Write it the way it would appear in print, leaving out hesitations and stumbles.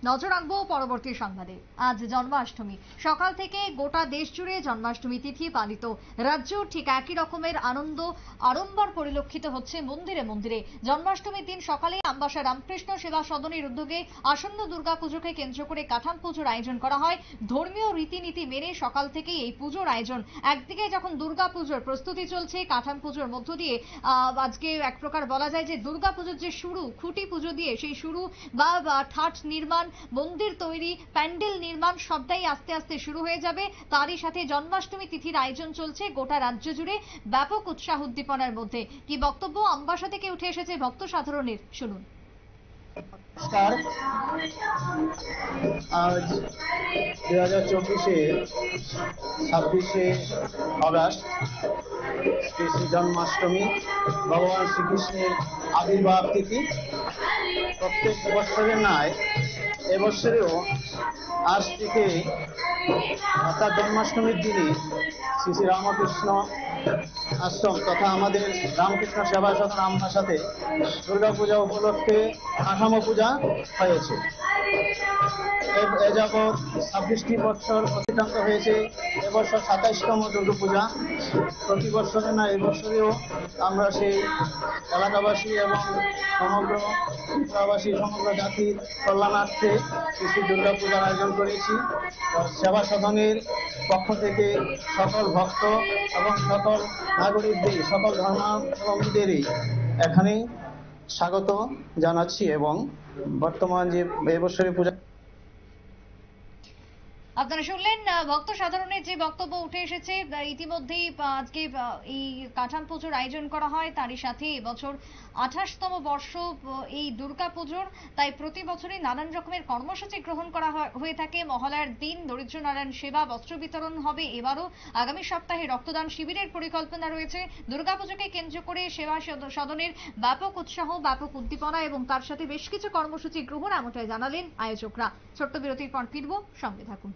নজর রাখবো পরবর্তী সংবাদে। আজ জন্মাষ্টমী, সকাল থেকে গোটা দেশ জুড়ে জন্মাষ্টমী তিথি পালিত। রাজ্য ঠিক একই রকমের আনন্দ আড়ম্বর পরিলক্ষিত হচ্ছে মন্দিরে মন্দিরে। জন্মাষ্টমীর দিন সকালে আমবাসা রামকৃষ্ণ সেবা সদনের উদ্যোগে আসন্ন দুর্গাপুজোকে কেন্দ্র করে কাঠাম পুজোর আয়োজন করা হয়। ধর্মীয় রীতিনীতি মেনে সকাল থেকেই এই পুজোর আয়োজন। একদিকে যখন দুর্গাপুজোর প্রস্তুতি চলছে, কাঠাম পুজোর মধ্য দিয়ে আজকে এক প্রকার বলা যায় যে দুর্গাপুজোর যে শুরু, খুঁটি পুজো দিয়ে সেই শুরু বা ঠাট নির্মাণ, মন্দির তৈরি, প্যান্ডেল নির্মাণ সবটাই আস্তে আস্তে শুরু হয়ে যাবে। তারই সাথে জন্মাষ্টমী তিথির আয়োজন চলছে গোটা রাজ্য জুড়ে ব্যাপক উৎসাহ উদ্দীপনার মধ্যে। কি বক্তব্য আমবাসা থেকে উঠে এসেছে ভক্ত সাধারণের, শুনুন। নমস্কার। আজ 2024-এর 26শে আগস্ট শ্রী শ্রী জন্মাষ্টমী, ভগবান শ্রীকৃষ্ণের আবির্ভাব তিথি। প্রত্যেক বছরের ন্যায় এবছরেও আজ থেকে অর্থাৎ জন্মাষ্টমীর দিনে শ্রী শ্রী রামকৃষ্ণ আশ্রম তথা আমাদের রামকৃষ্ণ সেবা সদন আমবাসাতে দুর্গাপূজা উপলক্ষে কাঠামো পূজা হয়েছে। এ যাবৎ 26টি বছর অতিক্রান্ত হয়েছে। এবছর 27তম দুর্গাপূজা। প্রতি বছরে না এবছরেও আমরা সেই এলাকাবাসী এবং সমগ্র ত্রিপুরাবাসী সমগ্র জাতির কল্যাণার্থে শ্রী দুর্গাপূজার আয়োজন করেছি। সেবা সদনের পক্ষ থেকে সকল ভক্ত এবং সকল নাগরিকদের, সকল ধর্মাবলম্বীদেরই এখানে স্বাগত জানাচ্ছি এবং বর্তমান যে এবছরের পূজা আপনারা শুনলেন ভক্ত সাধারণের যে বক্তব্য উঠে এসেছে। ইতিমধ্যেই আজকে এই কাঠাম পুজোর আয়োজন করা হয়, তারই সাথে এবছর 28তম বর্ষ এই দুর্গা পুজোর। তাই প্রতি বছরই নানান রকমের কর্মসূচি গ্রহণ করা হয়ে থাকে। মহালয়ার দিন দরিদ্র নারায়ণ সেবা, বস্ত্র বিতরণ হবে। এবারও আগামী সপ্তাহে রক্তদান শিবিরের পরিকল্পনা রয়েছে। দুর্গাপুজোকে কেন্দ্র করে সেবা সদনের ব্যাপক উৎসাহ, ব্যাপক উদ্দীপনা এবং তার সাথে বেশ কিছু কর্মসূচি গ্রহণ, এমনটাই জানালেন আয়োজকরা। ছোট্ট বিরতির পর ফিরবো, সঙ্গে থাকুন।